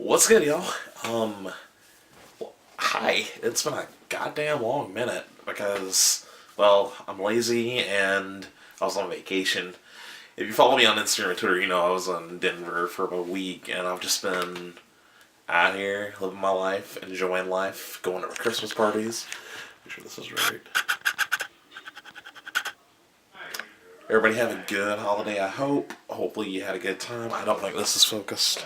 What's good, y'all? Hi. It's been a goddamn long minute because, well, I'm lazy and I was on vacation. If you follow me on Instagram and Twitter, you know I was in Denver for about a week and I've just been out here living my life, enjoying life, going to Christmas parties. Make sure this is right. Everybody have a good holiday, I hope. Hopefully you had a good time. I don't think this is focused.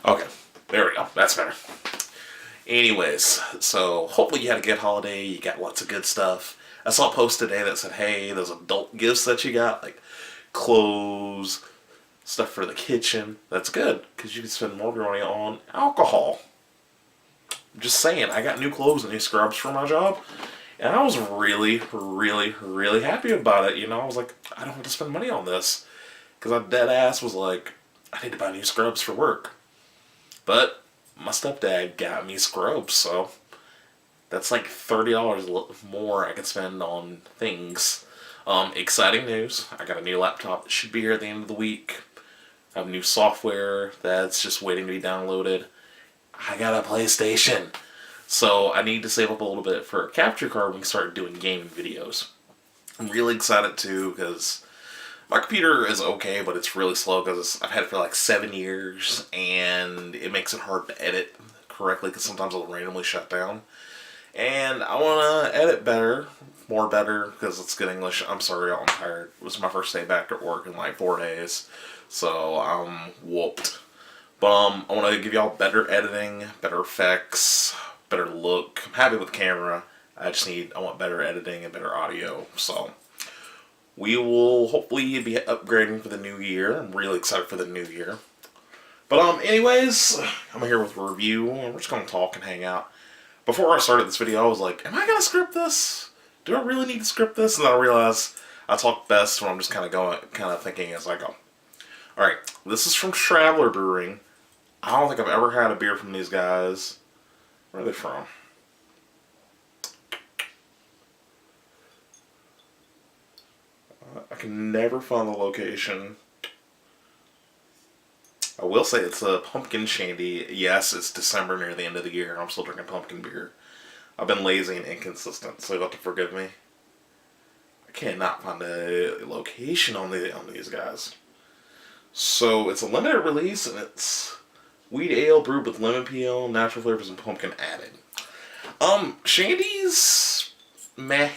Okay, there we go. That's better. Anyways, so hopefully you had a good holiday. You got lots of good stuff. I saw a post today that said, hey, those adult gifts that you got, like clothes, stuff for the kitchen, that's good because you can spend more of your money on alcohol. Just saying, I got new clothes and new scrubs for my job, and I was really, really, really happy about it. You know, I was like, I don't have to spend money on this because I dead ass was like, I need to buy new scrubs for work. But my stepdad got me scrubs, so that's like $30 more I could spend on things. Exciting news. I got a new laptop that should be here at the end of the week. I have new software that's just waiting to be downloaded. I got a PlayStation. So I need to save up a little bit for a capture card when we can start doing gaming videos. I'm really excited too because my computer is okay, but it's really slow because I've had it for like 7 years, and it makes it hard to edit correctly because sometimes it'll randomly shut down. And I want to edit better, more better, because it's good English. I'm sorry, I'm tired. It was my first day back at work in like 4 days, so I'm whooped. But I want to give y'all better editing, better effects, better look. I'm happy with the camera. I want better editing and better audio, so we will hopefully be upgrading for the new year. I'm really excited for the new year. But anyways, I'm here with a review, and we're just gonna talk and hang out. Before I started this video, I was like, am I gonna script this? Do I really need to script this? And then I realized I talk best when I'm just kind of thinking as I go. Alright, this is from Traveler Brewing. I don't think I've ever had a beer from these guys. Where are they from? I can never find the location. I will say it's a pumpkin shandy. Yes, it's December near the end of the year, and I'm still drinking pumpkin beer. I've been lazy and inconsistent, so you'll have to forgive me. I cannot find a location on these guys. So it's a limited release, and it's wheat ale brewed with lemon peel, natural flavors, and pumpkin added. Shandy's meh,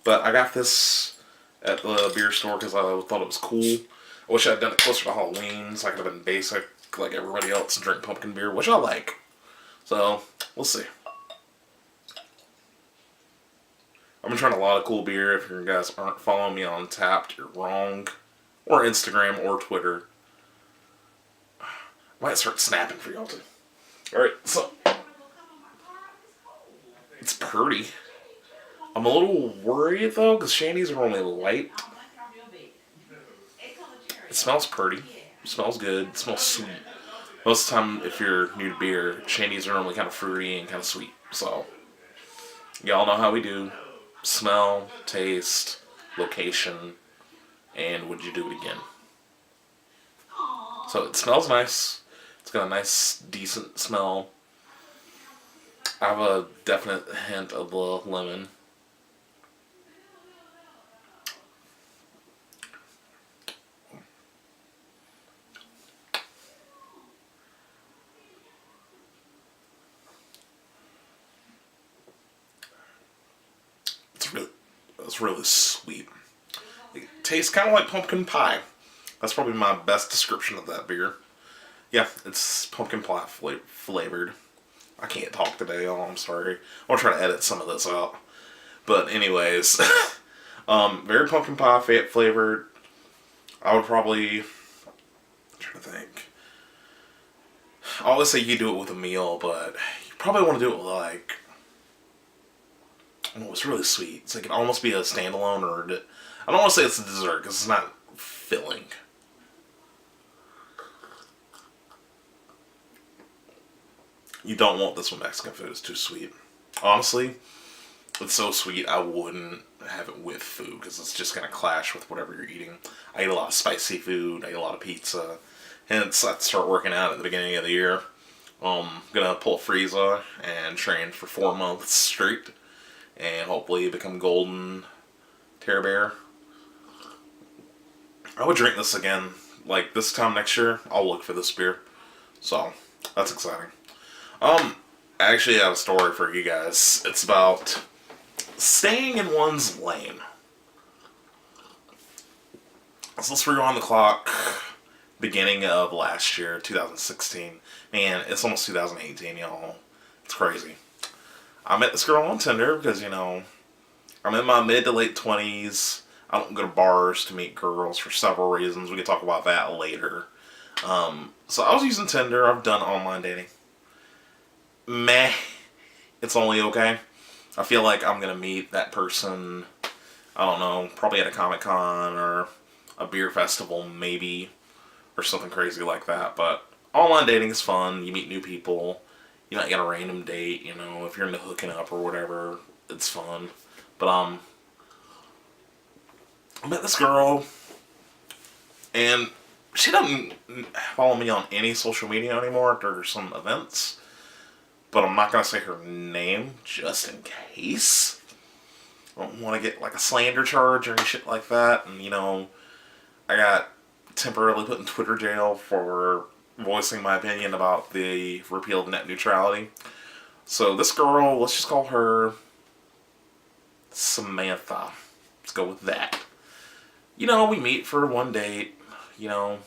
but I got this at the beer store because I thought it was cool. I wish I'd done it closer to Halloween so I could have been basic like everybody else and drink pumpkin beer, which I like. So, we'll see. I've been trying a lot of cool beer. If you guys aren't following me on Tapped, you're wrong. Or Instagram or Twitter. I might start snapping for y'all too. Alright, so it's pretty. I'm a little worried though, because shandies are only light. It smells pretty. It smells good. It smells sweet. Most of the time, if you're new to beer, shandies are normally kind of fruity and kind of sweet. So, y'all know how we do. Smell, taste, location, and would you do it again? So it smells nice. It's got a nice, decent smell. I have a definite hint of the lemon. It's really sweet. It tastes kind of like pumpkin pie. That's probably my best description of that beer. Yeah, it's pumpkin pie flavored. I can't talk today, y'all. I'm sorry. I'll try to edit some of this out. But anyways, very pumpkin pie flavored. I would probably, I'm trying to think. I always say you do it with a meal, but you probably want to do it with like, oh, it's really sweet. It's like it can almost be a standalone, or I don't want to say it's a dessert because it's not filling. You don't want this with Mexican food. It's too sweet. Honestly, it's so sweet I wouldn't have it with food because it's just gonna clash with whatever you're eating. I eat a lot of spicy food. I eat a lot of pizza. Hence, I start working out at the beginning of the year. Gonna pull a freezer and train for 4 months straight, and hopefully become golden Terror Bear. I would drink this again, like this time next year. I'll look for this beer, so that's exciting. I actually have a story for you guys. It's about staying in one's lane. So let's rewind the clock. Beginning of last year, 2016. Man, it's almost 2018, y'all. It's crazy. I met this girl on Tinder because, I'm in my mid to late 20s. I don't go to bars to meet girls for several reasons. We can talk about that later. So I was using Tinder. I've done online dating. Meh. It's only okay. I feel like I'm going to meet that person, I don't know, probably at a Comic-Con or a beer festival, maybe, or something crazy like that. But online dating is fun. You meet new people. You might get a random date, if you're into hooking up or whatever. It's fun. But, I met this girl, and she doesn't follow me on any social media anymore. There's some events, but I'm not going to say her name just in case. I don't want to get like a slander charge or any shit like that. And I got temporarily put in Twitter jail for voicing my opinion about the repeal of net neutrality. So this girl, let's just call her Samantha. Let's go with that. We meet for one date. We'll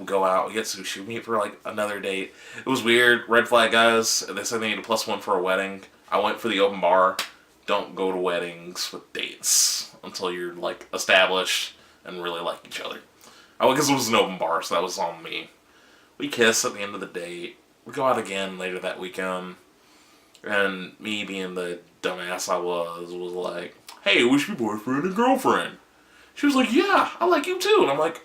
go out, we get sushi, we meet for like another date. It was weird. Red flag guys. They said they need a +1 for a wedding. I went for the open bar. Don't go to weddings with dates until you're like established and really like each other. Because it was an open bar, so that was on me. We kiss at the end of the date. We go out again later that weekend. And me being the dumbass I was like, hey, we should be boyfriend and girlfriend. She was like, yeah, I like you too. And I'm like,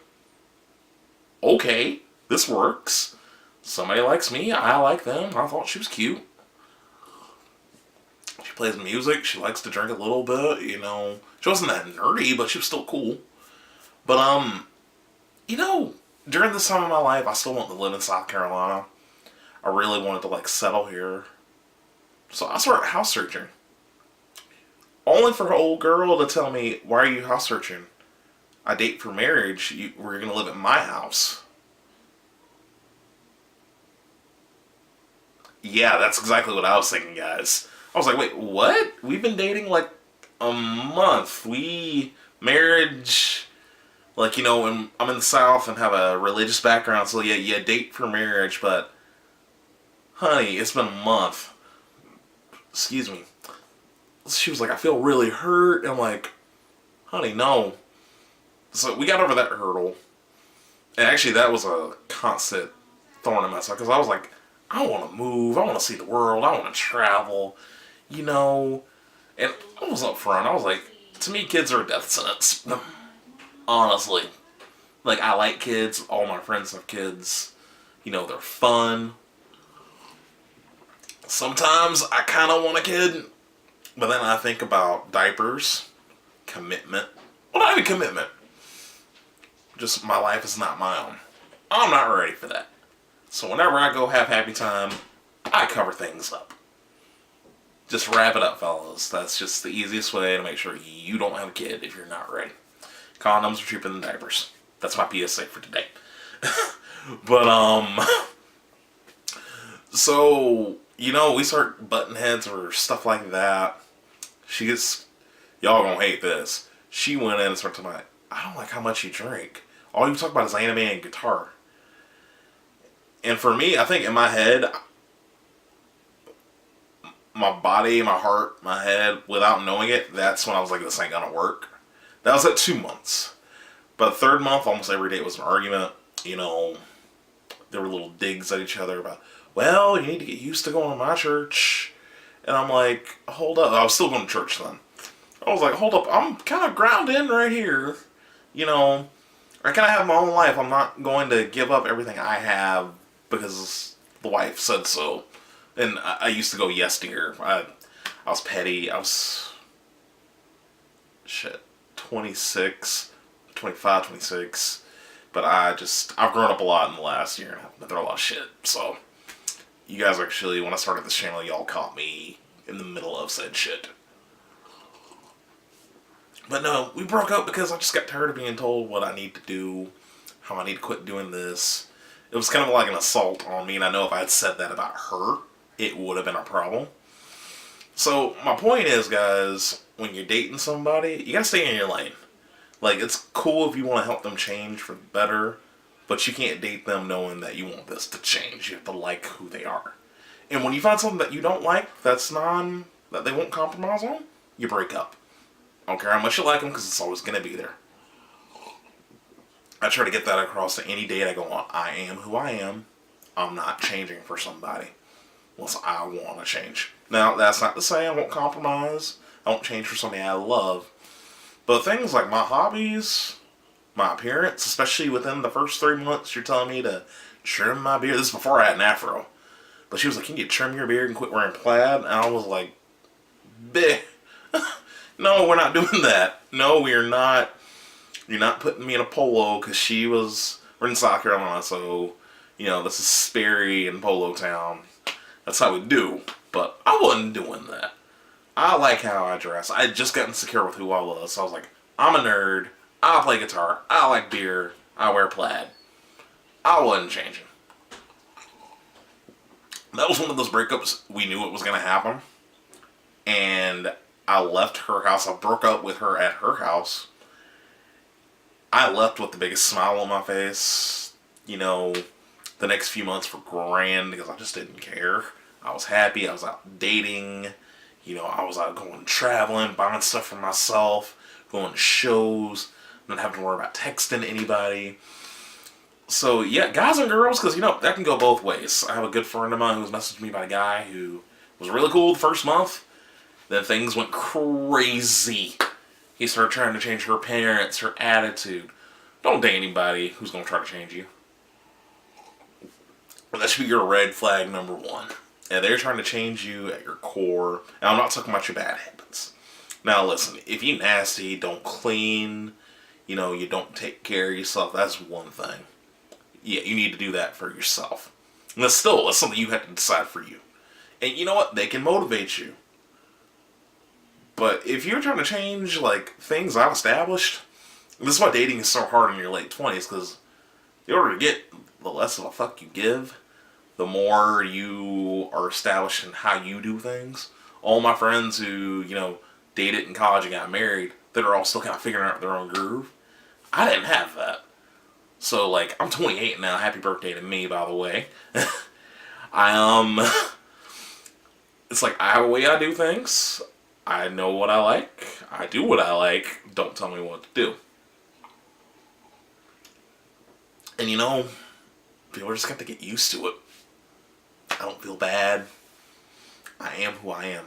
okay, this works. Somebody likes me, I like them. I thought she was cute. She plays music, she likes to drink a little bit, She wasn't that nerdy, but she was still cool. But, during this time of my life, I still wanted to live in South Carolina. I really wanted to, settle here. So I started house searching. Only for her old girl to tell me, why are you house searching? I date for marriage. We're going to live at my house. Yeah, that's exactly what I was thinking, guys. I was like, wait, what? We've been dating like a month. Marriage, when I'm in the South and have a religious background, so yeah, you date for marriage, but honey, it's been a month. Excuse me. She was like, I feel really hurt. And I'm like, honey, no. So we got over that hurdle. And actually, that was a constant thorn in my side. Because I was like, I want to move. I want to see the world. I want to travel. And I was up front. I was like, to me, kids are a death sentence. Honestly. I like kids. All my friends have kids. They're fun. Sometimes I kind of want a kid. But then I think about diapers, commitment. Well, not even commitment. Just my life is not my own. I'm not ready for that. So whenever I go have happy time, I cover things up. Just wrap it up, fellas. That's just the easiest way to make sure you don't have a kid if you're not ready. Condoms are cheaper than diapers. That's my PSA for today. But, so, we start butting heads or stuff like that. Y'all gonna hate this. She went in and started talking about, I don't like how much you drink. All you talk about is anime and guitar. And for me, I think in my head, my body, my heart, my head, without knowing it, that's when I was like, this ain't gonna work. That was at 2 months. But the third month, almost every day was an argument. There were little digs at each other about, well, you need to get used to going to my church. And I'm like, hold up. I was still going to church then. I was like, hold up. I'm kind of grounded in right here. I kind of have my own life. I'm not going to give up everything I have because the wife said so. And I used to go yes to her. I was petty. shit, 26, 25, 26. But I've grown up a lot in the last year and I've been through a lot of shit. So, you guys actually, when I started this channel, y'all caught me in the middle of said shit. But no, we broke up because I just got tired of being told what I need to do, how I need to quit doing this. It was kind of like an assault on me, and I know if I had said that about her, it would have been a problem. So, my point is, guys, when you're dating somebody, you gotta stay in your lane. Like, it's cool if you want to help them change for the better, but you can't date them knowing that you want this to change. You have to like who they are. And when you find something that you don't like, that they won't compromise on, you break up. I don't care how much you like them, because it's always going to be there. I try to get that across to any date I go on. I am who I am. I'm not changing for somebody unless I want to change. Now, that's not to say I won't compromise. I won't change for somebody I love. But things like my hobbies, my appearance, especially within the first 3 months, you're telling me to trim my beard. This is before I had an afro. But she was like, can you trim your beard and quit wearing plaid? And I was like, bleh. No, we're not doing that. No, we're not. You're not putting me in a polo because we're in South Carolina, so, this is Sperry and Polo Town. That's how we do. But I wasn't doing that. I like how I dress. I had just gotten secure with who I was, so I was like, I'm a nerd. I play guitar. I like beer. I wear plaid. I wasn't changing. That was one of those breakups we knew it was going to happen. And I left her house. I broke up with her at her house. I left with the biggest smile on my face. The next few months were grand because I just didn't care. I was happy. I was out dating. I was out going traveling, buying stuff for myself, going to shows, not having to worry about texting anybody. So, yeah, guys and girls, because, that can go both ways. I have a good friend of mine who was messaged me by a guy who was really cool the first month. Then things went crazy. He started trying to change her parents, her attitude. Don't date anybody who's going to try to change you. That should be your red flag number one. And they're trying to change you at your core. And I'm not talking about your bad habits. Now listen, if you nasty, don't clean, you don't take care of yourself, that's one thing. Yeah, you need to do that for yourself. And that's something you have to decide for you. And you know what? They can motivate you. But if you're trying to change, things I've established, this is why dating is so hard in your late 20s, because in order to get the less of a fuck you give, the more you are established in how you do things. All my friends who, dated in college and got married, that are all still kind of figuring out their own groove. I didn't have that. So, I'm 28 now. Happy birthday to me, by the way. It's like, I have a way I do things. I know what I like. I do what I like. Don't tell me what to do. And people just got to get used to it. I don't feel bad. I am who I am.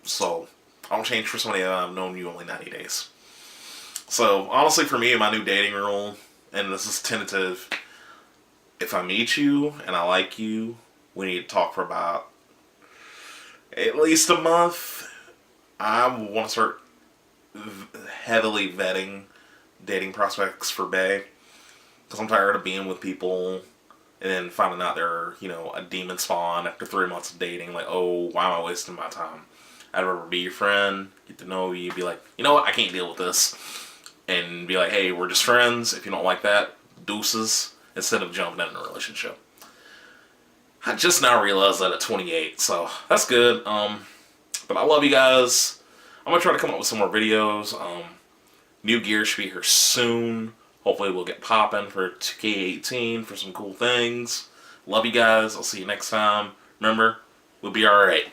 So, I don't change for somebody that I've known you only 90 days. So, honestly, for me, my new dating rule, and this is tentative, if I meet you and I like you, we need to talk for about at least a month. I want to start heavily vetting dating prospects for Bay. Because I'm tired of being with people and then finding out they're, a demon spawn after 3 months of dating. Like, oh, why am I wasting my time? I'd rather be your friend, get to know you, be like, you know what, I can't deal with this. And be like, hey, we're just friends. If you don't like that, deuces. Instead of jumping into a relationship. I just now realized that at 28, so that's good. But I love you guys. I'm going to try to come up with some more videos. New gear should be here soon. Hopefully we'll get popping for 2K18 for some cool things. Love you guys. I'll see you next time. Remember, we'll be alright.